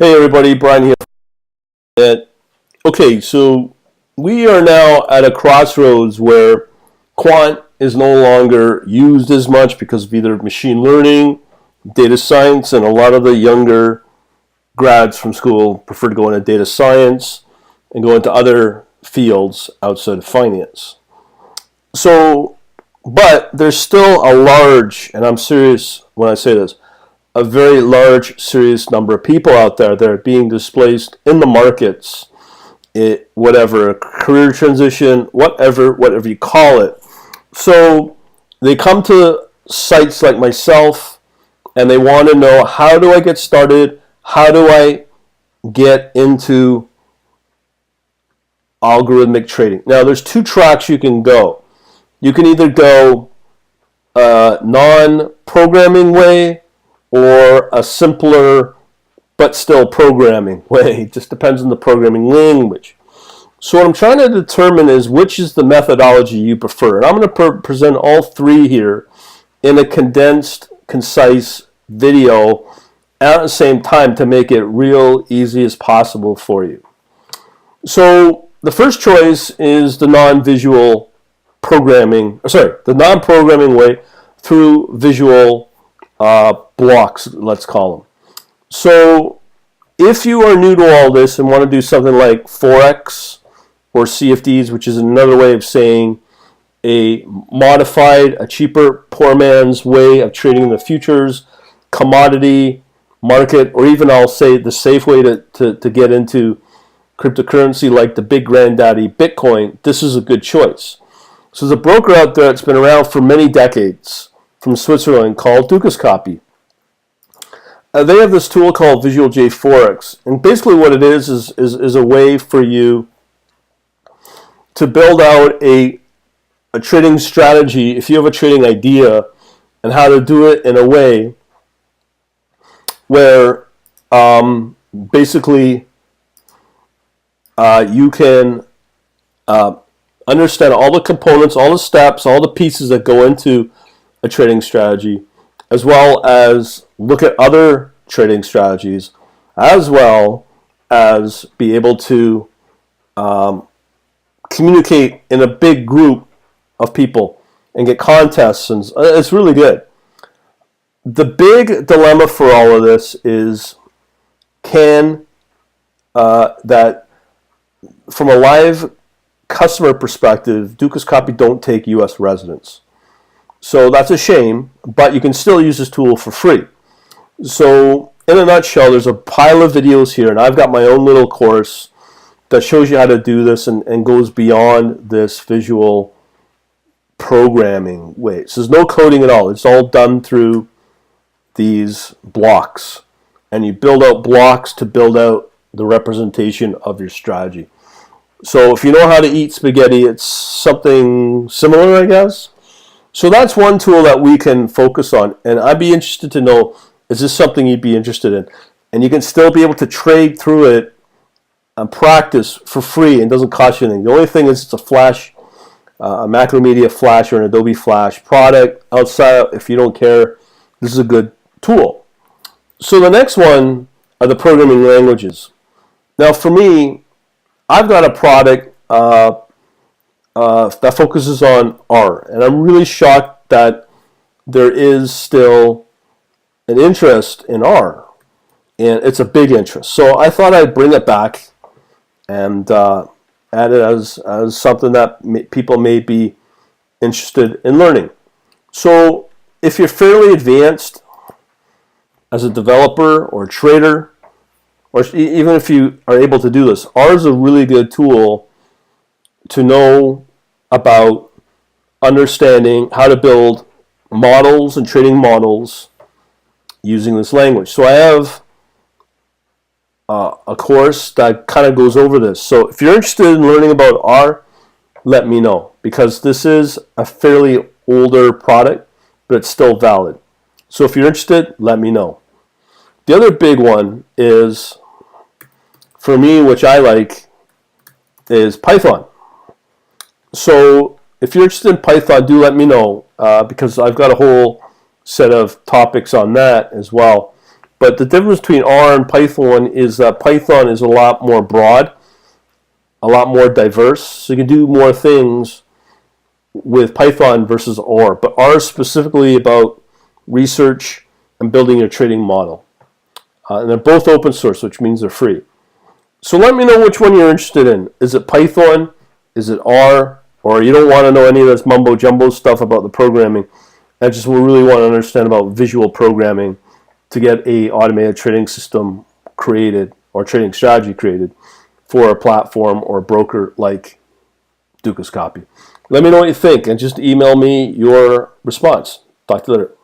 Hey everybody, Brian here. Okay, so we are now at a crossroads where quant is no longer used as much because of either machine learning, data science, and a lot of the younger grads from school prefer to go into data science and go into other fields outside of finance. So, but there's still a large, and I'm serious when I say this, a very large, serious number of people out there that are being displaced in the markets, whatever, career transition, whatever you call it. So they come to sites like myself and they want to know, how do I get started? How do I get into algorithmic trading? Now, there's two tracks you can go. You can either go a non-programming way or a simpler but still programming way. It just depends on the programming language. So what I'm trying to determine is which is the methodology you prefer. And I'm going to present all three here in a condensed, concise video at the same time to make it real easy as possible for you. So the first choice is the non-visual programming, the non-programming way through visual blocks, let's call them. So if you are new to all this and want to do something like Forex or CFDs, which is another way of saying a modified, a cheaper, poor man's way of trading the futures, commodity, market, or even I'll say the safe way to get into cryptocurrency like the big granddaddy Bitcoin, this is a good choice. So there's a broker out there that's been around for many decades from Switzerland called Dukascopy. They have this tool called Visual J Forex, and basically what it is a way for you to build out a trading strategy if you have a trading idea, and how to do it in a way where basically you can understand all the components, all the steps, all the pieces that go into a trading strategy, as well as look at other trading strategies, as well as be able to communicate in a big group of people and get contests, and it's really good. The big dilemma for all of this is, can that from a live customer perspective, Dukascopy don't take U.S. residents. So that's a shame, but you can still use this tool for free. So in a nutshell, there's a pile of videos here, and I've got my own little course that shows you how to do this and goes beyond this visual programming way. So there's no coding at all. It's all done through these blocks, and you build out blocks to build out the representation of your strategy. So if you know how to eat spaghetti, it's something similar, I guess. So that's one tool that we can focus on, and I'd be interested to know, is this something you'd be interested in? And you can still be able to trade through it and practice for free, and it doesn't cost you anything. The only thing is it's a Flash, a Macromedia Flash or an Adobe Flash product. Outside, if you don't care, this is a good tool. So the next one are the programming languages. Now for me, I've got a product that focuses on R, and I'm really shocked that there is still an interest in R, and it's a big interest. So I thought I'd bring it back and add it as something that people may be interested in learning. So if you're fairly advanced as a developer or a trader, or even if you are able to do this, R is a really good tool to know about understanding how to build models and trading models using this language. So I have a course that kind of goes over this. So if you're interested in learning about R, let me know, because this is a fairly older product, but it's still valid. So if you're interested, let me know. The other big one is, for me, which I like, is Python. So if you're interested in Python, do let me know, because I've got a whole set of topics on that as well. But the difference between R and Python is that Python is a lot more broad, a lot more diverse. So you can do more things with Python versus R. But R is specifically about research and building your trading model. And they're both open source, which means they're free. So let me know which one you're interested in. Is it Python? Is it R? Or you don't want to know any of this mumbo jumbo stuff about the programming. I just really want to understand about visual programming to get a automated trading system created or trading strategy created for a platform or a broker like Dukas Copy. Let me know what you think and just email me your response. Talk to you later.